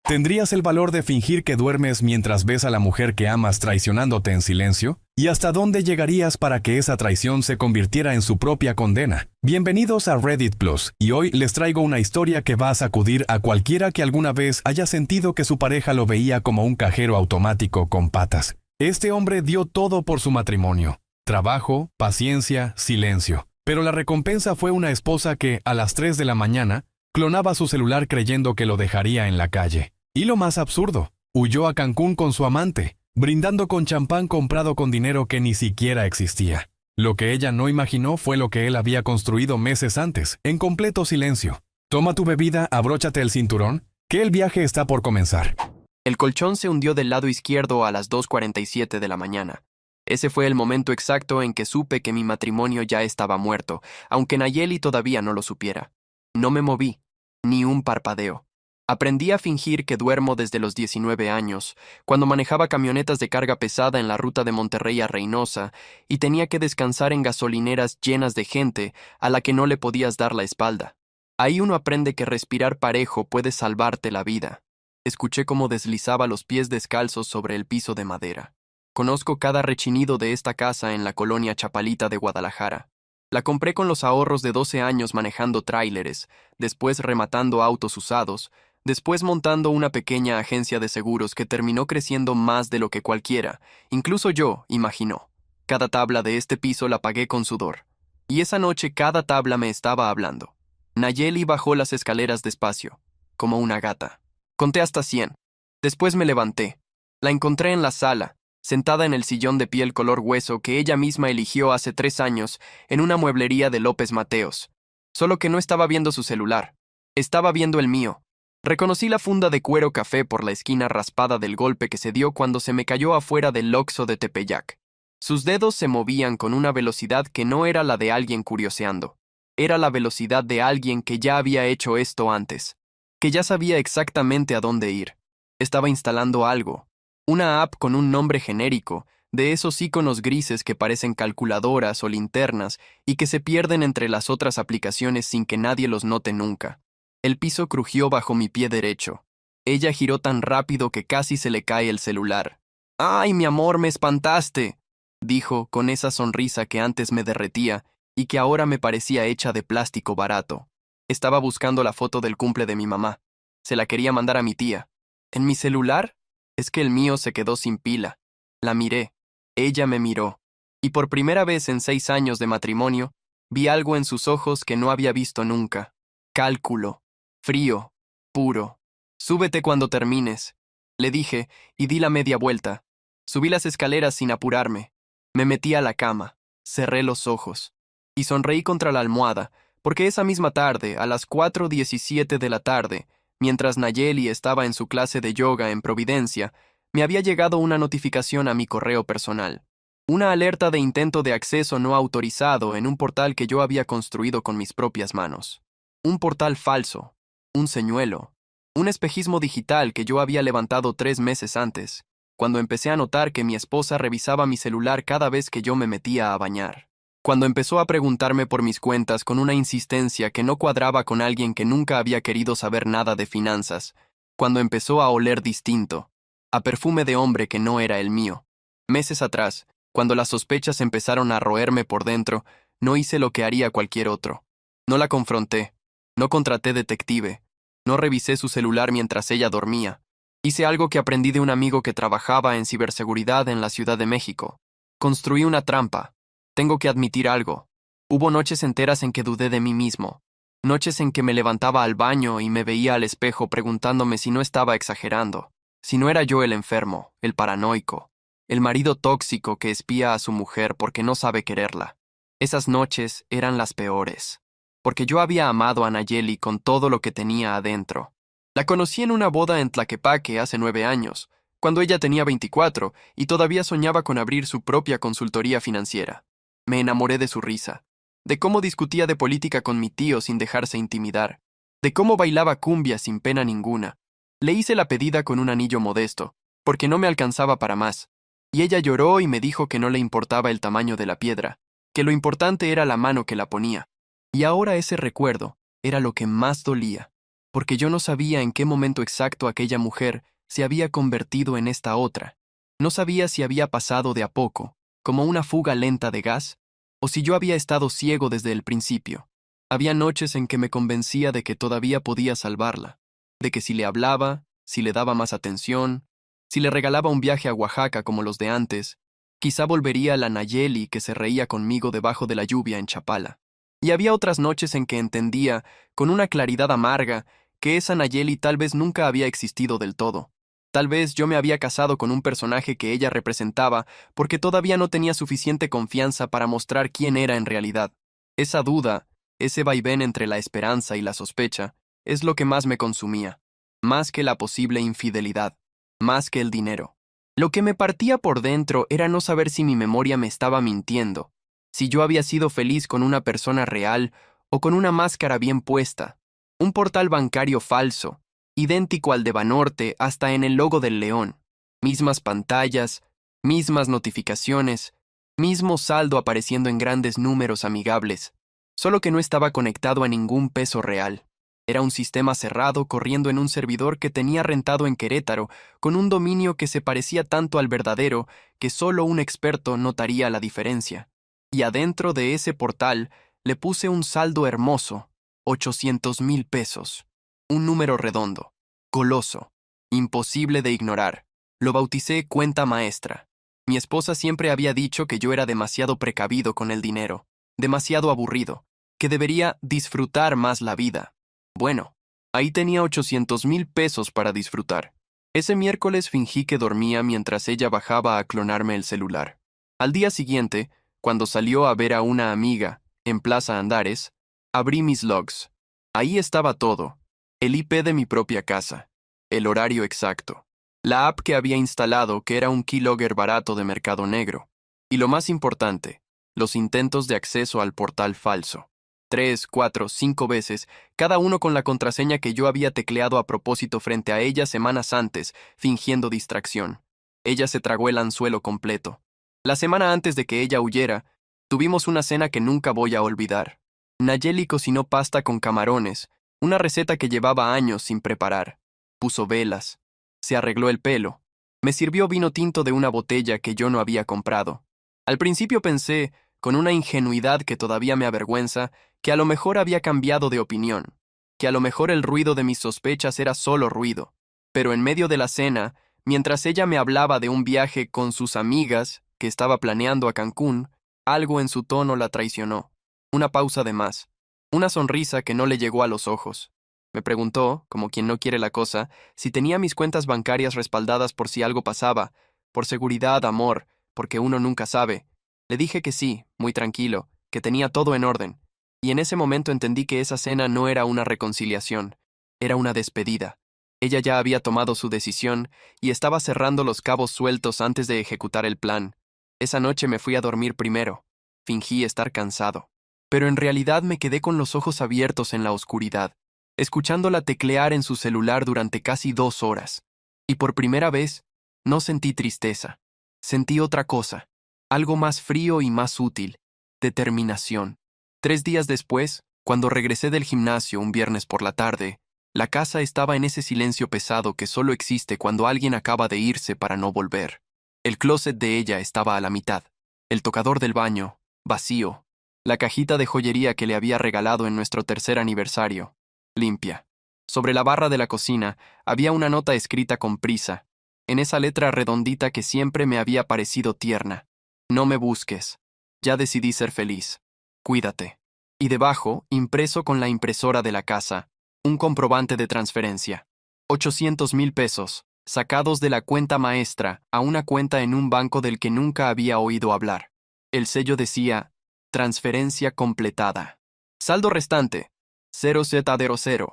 ¿Tendrías el valor de fingir que duermes mientras ves a la mujer que amas traicionándote en silencio? ¿Y hasta dónde llegarías para que esa traición se convirtiera en su propia condena? Bienvenidos a Reddit Plus, y hoy les traigo una historia que va a sacudir a cualquiera que alguna vez haya sentido que su pareja lo veía como un cajero automático con patas. Este hombre dio todo por su matrimonio: trabajo, paciencia, silencio. Pero la recompensa fue una esposa que, a las 3 de la mañana, clonaba su celular creyendo que lo dejaría en la calle. Y lo más absurdo, huyó a Cancún con su amante, brindando con champán comprado con dinero que ni siquiera existía. Lo que ella no imaginó fue lo que él había construido meses antes, en completo silencio. Toma tu bebida, abróchate el cinturón, que el viaje está por comenzar. El colchón se hundió del lado izquierdo a las 2:47 de la mañana. Ese fue el momento exacto en que supe que mi matrimonio ya estaba muerto, aunque Nayeli todavía no lo supiera. No me moví, ni un parpadeo. Aprendí a fingir que duermo desde los 19 años, cuando manejaba camionetas de carga pesada en la ruta de Monterrey a Reynosa y tenía que descansar en gasolineras llenas de gente a la que no le podías dar la espalda. Ahí uno aprende que respirar parejo puede salvarte la vida. Escuché cómo deslizaba los pies descalzos sobre el piso de madera. Conozco cada rechinido de esta casa en la colonia Chapalita de Guadalajara. La compré con los ahorros de 12 años manejando tráileres, después rematando autos usados, después montando una pequeña agencia de seguros que terminó creciendo más de lo que cualquiera, incluso yo, imaginó. Cada tabla de este piso la pagué con sudor. Y esa noche cada tabla me estaba hablando. Nayeli bajó las escaleras despacio, como una gata. Conté hasta 100. Después me levanté. La encontré en la sala, sentada en el sillón de piel color hueso que ella misma eligió hace 3 años en una mueblería de López Mateos. Solo que no estaba viendo su celular. Estaba viendo el mío. Reconocí la funda de cuero café por la esquina raspada del golpe que se dio cuando se me cayó afuera del Oxxo de Tepeyac. Sus dedos se movían con una velocidad que no era la de alguien curioseando. Era la velocidad de alguien que ya había hecho esto antes, que ya sabía exactamente a dónde ir. Estaba instalando algo, una app con un nombre genérico, de esos iconos grises que parecen calculadoras o linternas y que se pierden entre las otras aplicaciones sin que nadie los note nunca. El piso crujió bajo mi pie derecho. Ella giró tan rápido que casi se le cae el celular. «¡Ay, mi amor, me espantaste!», dijo con esa sonrisa que antes me derretía y que ahora me parecía hecha de plástico barato. Estaba buscando la foto del cumple de mi mamá. Se la quería mandar a mi tía. ¿En mi celular? Es que el mío se quedó sin pila. La miré. Ella me miró. Y por primera vez en 6 años de matrimonio, vi algo en sus ojos que no había visto nunca. Cálculo. Frío. Puro. «Súbete cuando termines», le dije, y di la media vuelta. Subí las escaleras sin apurarme. Me metí a la cama. Cerré los ojos. Y sonreí contra la almohada, porque esa misma tarde, a las 4:17 de la tarde, mientras Nayeli estaba en su clase de yoga en Providencia, me había llegado una notificación a mi correo personal. Una alerta de intento de acceso no autorizado en un portal que yo había construido con mis propias manos. Un portal falso. Un señuelo. Un espejismo digital que yo había levantado 3 meses antes, cuando empecé a notar que mi esposa revisaba mi celular cada vez que yo me metía a bañar. Cuando empezó a preguntarme por mis cuentas con una insistencia que no cuadraba con alguien que nunca había querido saber nada de finanzas. Cuando empezó a oler distinto, a perfume de hombre que no era el mío. Meses atrás, cuando las sospechas empezaron a roerme por dentro, no hice lo que haría cualquier otro. No la confronté. No contraté detective. No revisé su celular mientras ella dormía. Hice algo que aprendí de un amigo que trabajaba en ciberseguridad en la Ciudad de México. Construí una trampa. Tengo que admitir algo. Hubo noches enteras en que dudé de mí mismo. Noches en que me levantaba al baño y me veía al espejo preguntándome si no estaba exagerando. Si no era yo el enfermo, el paranoico, el marido tóxico que espía a su mujer porque no sabe quererla. Esas noches eran las peores. Porque yo había amado a Nayeli con todo lo que tenía adentro. La conocí en una boda en Tlaquepaque hace 9 años, cuando ella tenía 24 y todavía soñaba con abrir su propia consultoría financiera. Me enamoré de su risa, de cómo discutía de política con mi tío sin dejarse intimidar, de cómo bailaba cumbia sin pena ninguna. Le hice la pedida con un anillo modesto, porque no me alcanzaba para más, y ella lloró y me dijo que no le importaba el tamaño de la piedra, que lo importante era la mano que la ponía. Y ahora ese recuerdo era lo que más dolía, porque yo no sabía en qué momento exacto aquella mujer se había convertido en esta otra. No sabía si había pasado de a poco, como una fuga lenta de gas, o si yo había estado ciego desde el principio. Había noches en que me convencía de que todavía podía salvarla, de que si le hablaba, si le daba más atención, si le regalaba un viaje a Oaxaca como los de antes, quizá volvería a la Nayeli que se reía conmigo debajo de la lluvia en Chapala. Y había otras noches en que entendía, con una claridad amarga, que esa Nayeli tal vez nunca había existido del todo. Tal vez yo me había casado con un personaje que ella representaba porque todavía no tenía suficiente confianza para mostrar quién era en realidad. Esa duda, ese vaivén entre la esperanza y la sospecha, es lo que más me consumía, más que la posible infidelidad, más que el dinero. Lo que me partía por dentro era no saber si mi memoria me estaba mintiendo, si yo había sido feliz con una persona real o con una máscara bien puesta, un portal bancario falso, idéntico al de Banorte hasta en el logo del león, mismas pantallas, mismas notificaciones, mismo saldo apareciendo en grandes números amigables, solo que no estaba conectado a ningún peso real. Era un sistema cerrado corriendo en un servidor que tenía rentado en Querétaro, con un dominio que se parecía tanto al verdadero que solo un experto notaría la diferencia. Y adentro de ese portal le puse un saldo hermoso, 800,000 pesos. Un número redondo, coloso, imposible de ignorar. Lo bauticé cuenta maestra. Mi esposa siempre había dicho que yo era demasiado precavido con el dinero, demasiado aburrido, que debería disfrutar más la vida. Bueno, ahí tenía 800,000 pesos para disfrutar. Ese miércoles fingí que dormía mientras ella bajaba a clonarme el celular. Al día siguiente, cuando salió a ver a una amiga, en Plaza Andares, abrí mis logs. Ahí estaba todo. El IP de mi propia casa. El horario exacto. La app que había instalado, que era un keylogger barato de mercado negro. Y lo más importante, los intentos de acceso al portal falso. 3, 4, 5 veces, cada uno con la contraseña que yo había tecleado a propósito frente a ella semanas antes, fingiendo distracción. Ella se tragó el anzuelo completo. La semana antes de que ella huyera, tuvimos una cena que nunca voy a olvidar. Nayeli cocinó pasta con camarones, una receta que llevaba años sin preparar. Puso velas. Se arregló el pelo. Me sirvió vino tinto de una botella que yo no había comprado. Al principio pensé, con una ingenuidad que todavía me avergüenza, que a lo mejor había cambiado de opinión, que a lo mejor el ruido de mis sospechas era solo ruido. Pero en medio de la cena, mientras ella me hablaba de un viaje con sus amigas que estaba planeando a Cancún, algo en su tono la traicionó. Una pausa de más. Una sonrisa que no le llegó a los ojos. Me preguntó, como quien no quiere la cosa, si tenía mis cuentas bancarias respaldadas por si algo pasaba, por seguridad, amor, porque uno nunca sabe. Le dije que sí, muy tranquilo, que tenía todo en orden. Y en ese momento entendí que esa cena no era una reconciliación, era una despedida. Ella ya había tomado su decisión y estaba cerrando los cabos sueltos antes de ejecutar el plan. Esa noche me fui a dormir primero. Fingí estar cansado. Pero en realidad me quedé con los ojos abiertos en la oscuridad, escuchándola teclear en su celular durante casi 2 horas. Y por primera vez, no sentí tristeza. Sentí otra cosa, algo más frío y más útil, determinación. 3 días después, cuando regresé del gimnasio un viernes por la tarde, la casa estaba en ese silencio pesado que solo existe cuando alguien acaba de irse para no volver. El closet de ella estaba a la mitad, el tocador del baño, vacío, la cajita de joyería que le había regalado en nuestro 3er aniversario, limpia. Sobre la barra de la cocina había una nota escrita con prisa, en esa letra redondita que siempre me había parecido tierna. No me busques. Ya decidí ser feliz. Cuídate. Y debajo, impreso con la impresora de la casa, un comprobante de transferencia. 800,000 pesos, sacados de la cuenta maestra a una cuenta en un banco del que nunca había oído hablar. El sello decía, transferencia completada. Saldo restante, 0,000.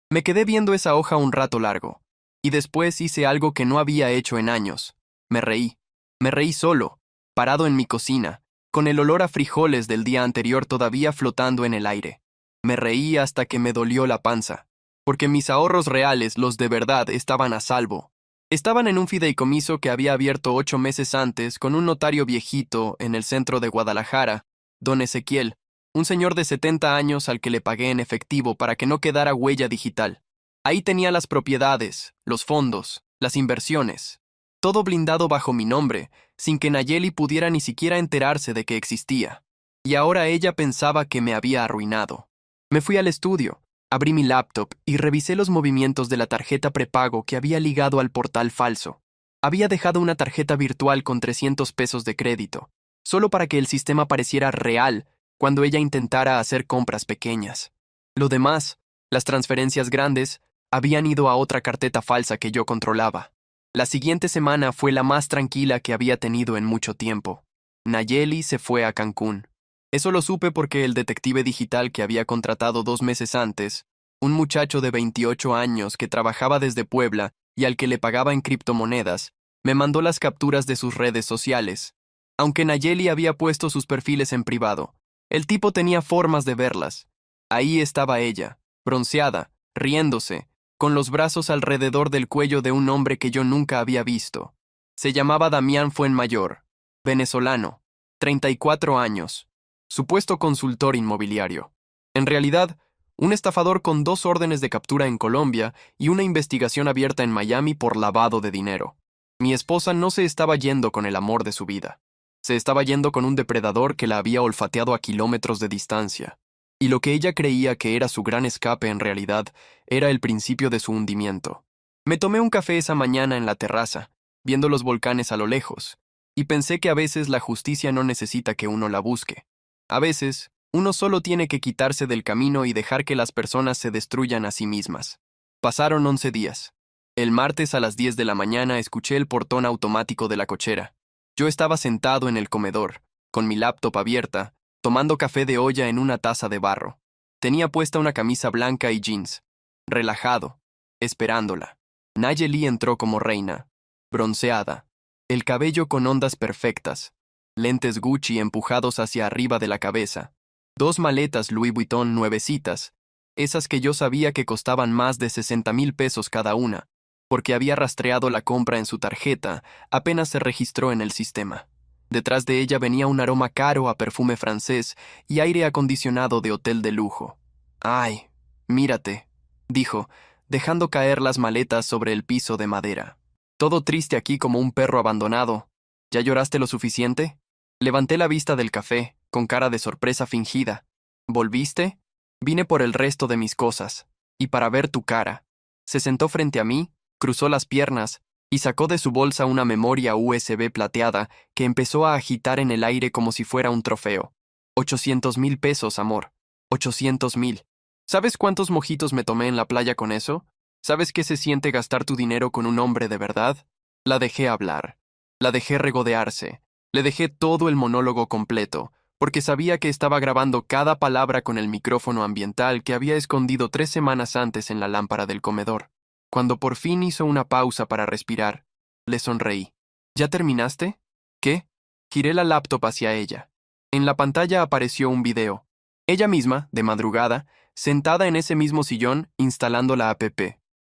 Me quedé viendo esa hoja un rato largo. Y después hice algo que no había hecho en años. Me reí. Me reí solo, parado en mi cocina, con el olor a frijoles del día anterior todavía flotando en el aire. Me reí hasta que me dolió la panza, porque mis ahorros reales, los de verdad, estaban a salvo. Estaban en un fideicomiso que había abierto 8 meses antes con un notario viejito en el centro de Guadalajara, don Ezequiel, un señor de 70 años al que le pagué en efectivo para que no quedara huella digital. Ahí tenía las propiedades, los fondos, las inversiones. Todo blindado bajo mi nombre, sin que Nayeli pudiera ni siquiera enterarse de que existía. Y ahora ella pensaba que me había arruinado. Me fui al estudio, abrí mi laptop y revisé los movimientos de la tarjeta prepago que había ligado al portal falso. Había dejado una tarjeta virtual con 300 pesos de crédito, solo para que el sistema pareciera real cuando ella intentara hacer compras pequeñas. Lo demás, las transferencias grandes, habían ido a otra carpeta falsa que yo controlaba. La siguiente semana fue la más tranquila que había tenido en mucho tiempo. Nayeli se fue a Cancún. Eso lo supe porque el detective digital que había contratado 2 meses antes, un muchacho de 28 años que trabajaba desde Puebla y al que le pagaba en criptomonedas, me mandó las capturas de sus redes sociales. Aunque Nayeli había puesto sus perfiles en privado, el tipo tenía formas de verlas. Ahí estaba ella, bronceada, riéndose, con los brazos alrededor del cuello de un hombre que yo nunca había visto. Se llamaba Damián Fuenmayor, venezolano, 34 años, supuesto consultor inmobiliario. En realidad, un estafador con 2 órdenes de captura en Colombia y una investigación abierta en Miami por lavado de dinero. Mi esposa no se estaba yendo con el amor de su vida. Se estaba yendo con un depredador que la había olfateado a kilómetros de distancia. Y lo que ella creía que era su gran escape en realidad era el principio de su hundimiento. Me tomé un café esa mañana en la terraza, viendo los volcanes a lo lejos, y pensé que a veces la justicia no necesita que uno la busque. A veces, uno solo tiene que quitarse del camino y dejar que las personas se destruyan a sí mismas. Pasaron 11 días. El martes a las 10 de la mañana escuché el portón automático de la cochera. Yo estaba sentado en el comedor, con mi laptop abierta, tomando café de olla en una taza de barro. Tenía puesta una camisa blanca y jeans. Relajado, esperándola. Nayeli entró como reina, bronceada, el cabello con ondas perfectas, lentes Gucci empujados hacia arriba de la cabeza, 2 maletas Louis Vuitton nuevecitas, esas que yo sabía que costaban más de 60,000 pesos cada una, porque había rastreado la compra en su tarjeta apenas se registró en el sistema. Detrás de ella venía un aroma caro a perfume francés y aire acondicionado de hotel de lujo. «Ay, mírate», dijo, dejando caer las maletas sobre el piso de madera. «Todo triste aquí como un perro abandonado. ¿Ya lloraste lo suficiente?» Levanté la vista del café, con cara de sorpresa fingida. «¿Volviste?» «Vine por el resto de mis cosas, y para ver tu cara». Se sentó frente a mí, cruzó las piernas, y sacó de su bolsa una memoria USB plateada que empezó a agitar en el aire como si fuera un trofeo. 800,000 pesos, amor. 800,000. ¿Sabes cuántos mojitos me tomé en la playa con eso? ¿Sabes qué se siente gastar tu dinero con un hombre de verdad? La dejé hablar. La dejé regodearse. Le dejé todo el monólogo completo, porque sabía que estaba grabando cada palabra con el micrófono ambiental que había escondido 3 semanas antes en la lámpara del comedor. Cuando por fin hizo una pausa para respirar, le sonreí. ¿Ya terminaste? ¿Qué? Giré la laptop hacia ella. En la pantalla apareció un video. Ella misma, de madrugada, sentada en ese mismo sillón, instalando la app.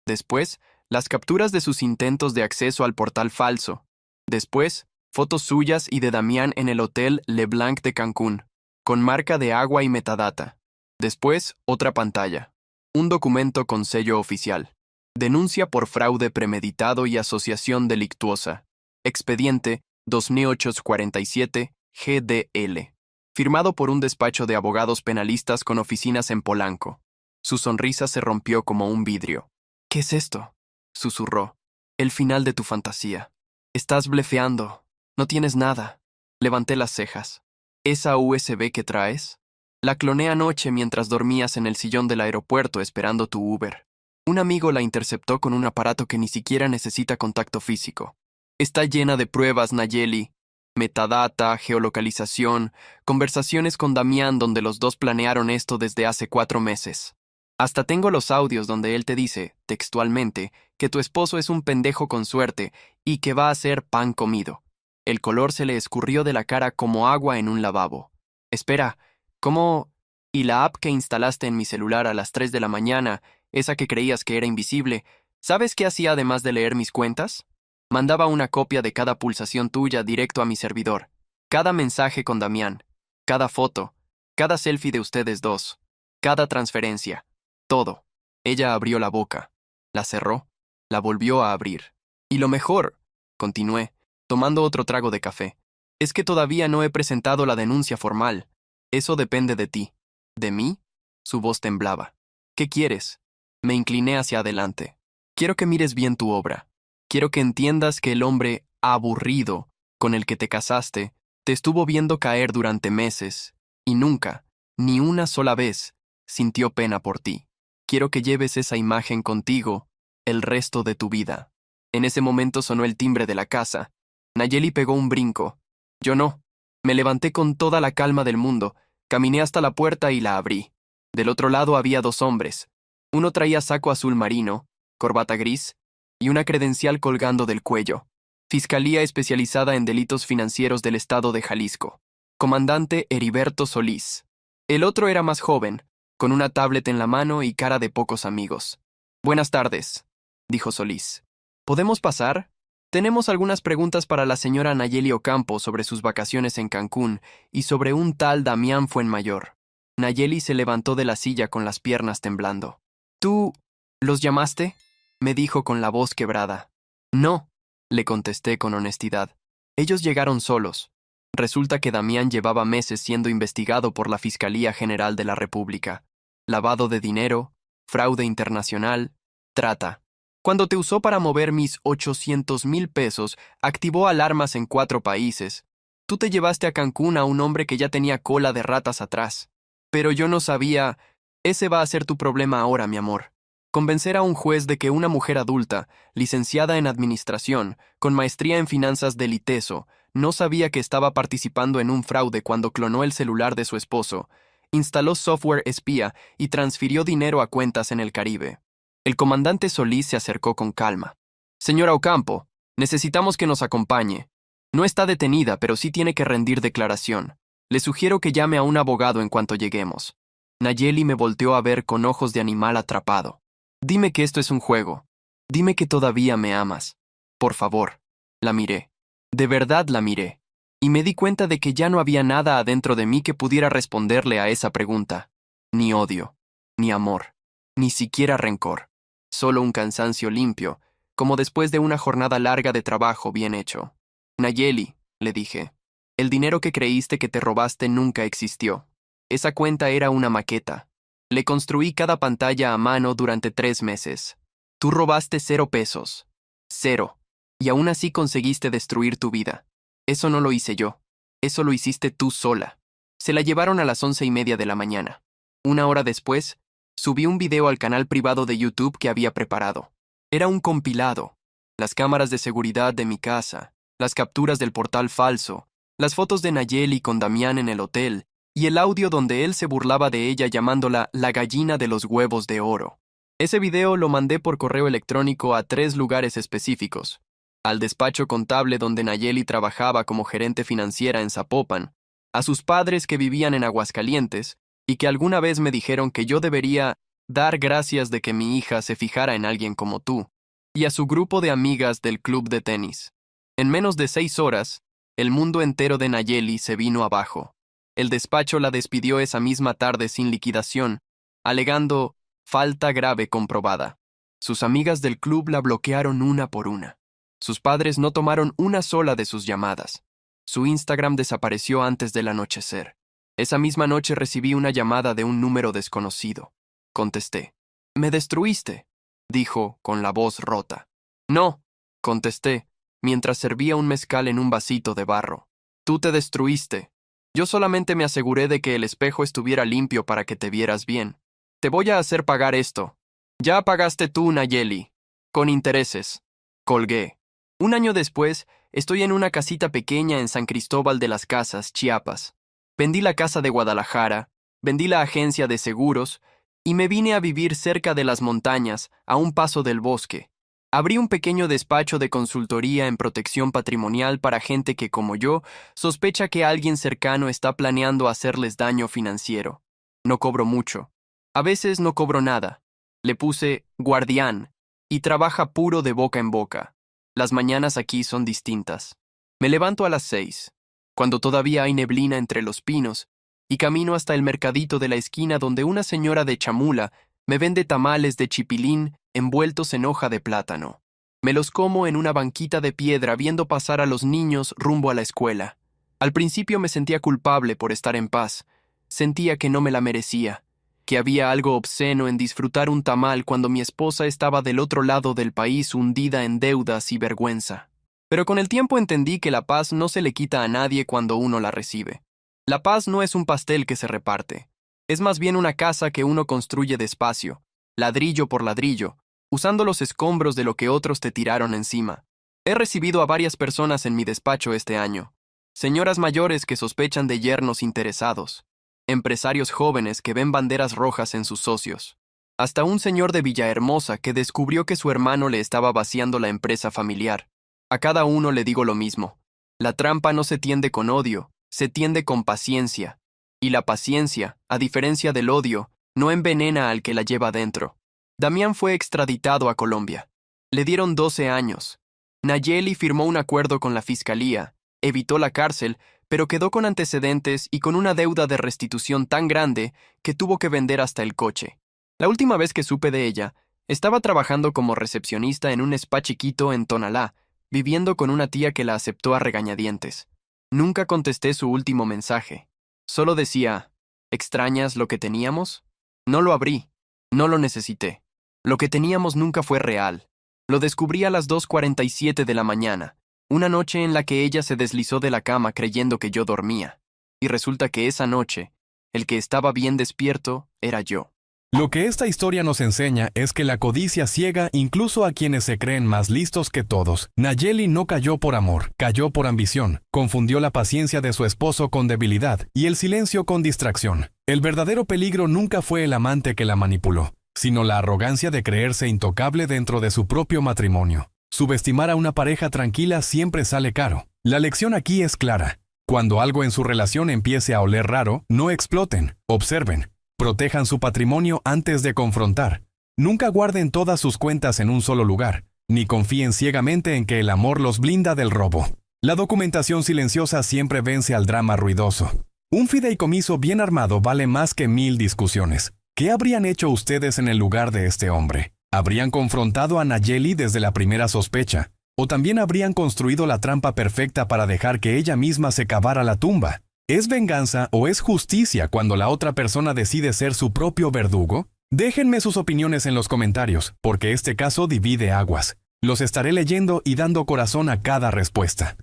Después, las capturas de sus intentos de acceso al portal falso. Después, fotos suyas y de Damián en el Hotel LeBlanc de Cancún, con marca de agua y metadata. Después, otra pantalla. Un documento con sello oficial. Denuncia por fraude premeditado y asociación delictuosa. Expediente 2847 GDL. Firmado por un despacho de abogados penalistas con oficinas en Polanco. Su sonrisa se rompió como un vidrio. «¿Qué es esto?», susurró. «El final de tu fantasía. Estás blefeando. No tienes nada». Levanté las cejas. «¿Esa USB que traes?» La cloné anoche mientras dormías en el sillón del aeropuerto esperando tu Uber. Un amigo la interceptó con un aparato que ni siquiera necesita contacto físico. Está llena de pruebas, Nayeli. Metadata, geolocalización, conversaciones con Damián donde los dos planearon esto desde hace 4 meses. Hasta tengo los audios donde él te dice, textualmente, que tu esposo es un pendejo con suerte y que va a ser pan comido. El color se le escurrió de la cara como agua en un lavabo. Espera, ¿cómo? ¿Y la app que instalaste en mi celular a las 3 de la mañana, esa que creías que era invisible, sabes qué hacía además de leer mis cuentas? Mandaba una copia de cada pulsación tuya directo a mi servidor. Cada mensaje con Damián, cada foto, cada selfie de ustedes dos, cada transferencia, todo. Ella abrió la boca. La cerró, la volvió a abrir. Y lo mejor, continué, tomando otro trago de café, es que todavía no he presentado la denuncia formal. Eso depende de ti. ¿De mí? Su voz temblaba. ¿Qué quieres? Me incliné hacia adelante. Quiero que mires bien tu obra. Quiero que entiendas que el hombre aburrido con el que te casaste te estuvo viendo caer durante meses y nunca, ni una sola vez, sintió pena por ti. Quiero que lleves esa imagen contigo el resto de tu vida. En ese momento sonó el timbre de la casa. Nayeli pegó un brinco. Yo no. Me levanté con toda la calma del mundo, caminé hasta la puerta y la abrí. Del otro lado había dos hombres. Uno traía saco azul marino, corbata gris y una credencial colgando del cuello. Fiscalía especializada en delitos financieros del estado de Jalisco. Comandante Heriberto Solís. El otro era más joven, con una tablet en la mano y cara de pocos amigos. Buenas tardes, dijo Solís. ¿Podemos pasar? Tenemos algunas preguntas para la señora Nayeli Ocampo sobre sus vacaciones en Cancún y sobre un tal Damián Fuenmayor. Nayeli se levantó de la silla con las piernas temblando. ¿Tú los llamaste?, me dijo con la voz quebrada. No, le contesté con honestidad. Ellos llegaron solos. Resulta que Damián llevaba meses siendo investigado por la Fiscalía General de la República. Lavado de dinero, fraude internacional, trata. Cuando te usó para mover mis 800,000 pesos, activó alarmas en 4 países. Tú te llevaste a Cancún a un hombre que ya tenía cola de ratas atrás. Pero yo no sabía. Ese va a ser tu problema ahora, mi amor. Convencer a un juez de que una mujer adulta, licenciada en administración, con maestría en finanzas del ITESO, no sabía que estaba participando en un fraude cuando clonó el celular de su esposo, instaló software espía y transfirió dinero a cuentas en el Caribe. El comandante Solís se acercó con calma. Señora Ocampo, necesitamos que nos acompañe. No está detenida, pero sí tiene que rendir declaración. Le sugiero que llame a un abogado en cuanto lleguemos. Nayeli me volteó a ver con ojos de animal atrapado. Dime que esto es un juego. Dime que todavía me amas. Por favor. La miré. De verdad la miré. Y me di cuenta de que ya no había nada adentro de mí que pudiera responderle a esa pregunta. Ni odio, ni amor, ni siquiera rencor. Solo un cansancio limpio, como después de una jornada larga de trabajo bien hecho. Nayeli, le dije, el dinero que creíste que te robaste nunca existió. Esa cuenta era una maqueta. Le construí cada pantalla a mano durante 3 meses. Tú robaste 0 pesos. 0. Y aún así conseguiste destruir tu vida. Eso no lo hice yo. Eso lo hiciste tú sola. Se la llevaron a las 11:30 de la mañana. 1 hora después, subí un video al canal privado de YouTube que había preparado. Era un compilado. Las cámaras de seguridad de mi casa, las capturas del portal falso, las fotos de Nayeli con Damián en el hotel, y el audio donde él se burlaba de ella llamándola la gallina de los huevos de oro. Ese video lo mandé por correo electrónico a 3 lugares específicos. Al despacho contable donde Nayeli trabajaba como gerente financiera en Zapopan, a sus padres que vivían en Aguascalientes y que alguna vez me dijeron que yo debería dar gracias de que mi hija se fijara en alguien como tú, y a su grupo de amigas del club de tenis. En menos de 6 horas, el mundo entero de Nayeli se vino abajo. El despacho la despidió esa misma tarde sin liquidación, alegando falta grave comprobada. Sus amigas del club la bloquearon una por una. Sus padres no tomaron una sola de sus llamadas. Su Instagram desapareció antes del anochecer. Esa misma noche recibí una llamada de un número desconocido. Contesté. «Me destruiste», dijo con la voz rota. «No», contesté, mientras servía un mezcal en un vasito de barro. «Tú te destruiste. Yo solamente me aseguré de que el espejo estuviera limpio para que te vieras bien. Te voy a hacer pagar esto. Ya pagaste tú, Nayeli. Con intereses». Colgué. 1 año después, estoy en una casita pequeña en San Cristóbal de las Casas, Chiapas. Vendí la casa de Guadalajara, vendí la agencia de seguros y me vine a vivir cerca de las montañas, a un paso del bosque. Abrí un pequeño despacho de consultoría en protección patrimonial para gente que, como yo, sospecha que alguien cercano está planeando hacerles daño financiero. No cobro mucho. A veces no cobro nada. Le puse guardián y trabaja puro de boca en boca. Las mañanas aquí son distintas. Me levanto a las 6, cuando todavía hay neblina entre los pinos, y camino hasta el mercadito de la esquina donde una señora de Chamula me vende tamales de chipilín envueltos en hoja de plátano. Me los como en una banquita de piedra viendo pasar a los niños rumbo a la escuela. Al principio me sentía culpable por estar en paz. Sentía que no me la merecía, que había algo obsceno en disfrutar un tamal cuando mi esposa estaba del otro lado del país hundida en deudas y vergüenza. Pero con el tiempo entendí que la paz no se le quita a nadie cuando uno la recibe. La paz no es un pastel que se reparte. Es más bien una casa que uno construye despacio, ladrillo por ladrillo, usando los escombros de lo que otros te tiraron encima. He recibido a varias personas en mi despacho este año. Señoras mayores que sospechan de yernos interesados. Empresarios jóvenes que ven banderas rojas en sus socios. Hasta un señor de Villahermosa que descubrió que su hermano le estaba vaciando la empresa familiar. A cada uno le digo lo mismo. La trampa no se tiende con odio, se tiende con paciencia. Y la paciencia, a diferencia del odio, no envenena al que la lleva dentro. Damián fue extraditado a Colombia. Le dieron 12 años. Nayeli firmó un acuerdo con la fiscalía, evitó la cárcel, pero quedó con antecedentes y con una deuda de restitución tan grande que tuvo que vender hasta el coche. La última vez que supe de ella, estaba trabajando como recepcionista en un spa chiquito en Tonalá, viviendo con una tía que la aceptó a regañadientes. Nunca contesté su último mensaje. Solo decía, ¿extrañas lo que teníamos? No lo abrí, no lo necesité. Lo que teníamos nunca fue real. Lo descubrí a las 2:47 de la mañana, una noche en la que ella se deslizó de la cama creyendo que yo dormía. Y resulta que esa noche, el que estaba bien despierto era yo. Lo que esta historia nos enseña es que la codicia ciega incluso a quienes se creen más listos que todos. Nayeli no cayó por amor, cayó por ambición. Confundió la paciencia de su esposo con debilidad y el silencio con distracción. El verdadero peligro nunca fue el amante que la manipuló, sino la arrogancia de creerse intocable dentro de su propio matrimonio. Subestimar a una pareja tranquila siempre sale caro. La lección aquí es clara. Cuando algo en su relación empiece a oler raro, no exploten, observen. Protejan su patrimonio antes de confrontar. Nunca guarden todas sus cuentas en un solo lugar, ni confíen ciegamente en que el amor los blinda del robo. La documentación silenciosa siempre vence al drama ruidoso. Un fideicomiso bien armado vale más que 1000 discusiones. ¿Qué habrían hecho ustedes en el lugar de este hombre? ¿Habrían confrontado a Nayeli desde la primera sospecha? ¿O también habrían construido la trampa perfecta para dejar que ella misma se cavara la tumba? ¿Es venganza o es justicia cuando la otra persona decide ser su propio verdugo? Déjenme sus opiniones en los comentarios, porque este caso divide aguas. Los estaré leyendo y dando corazón a cada respuesta.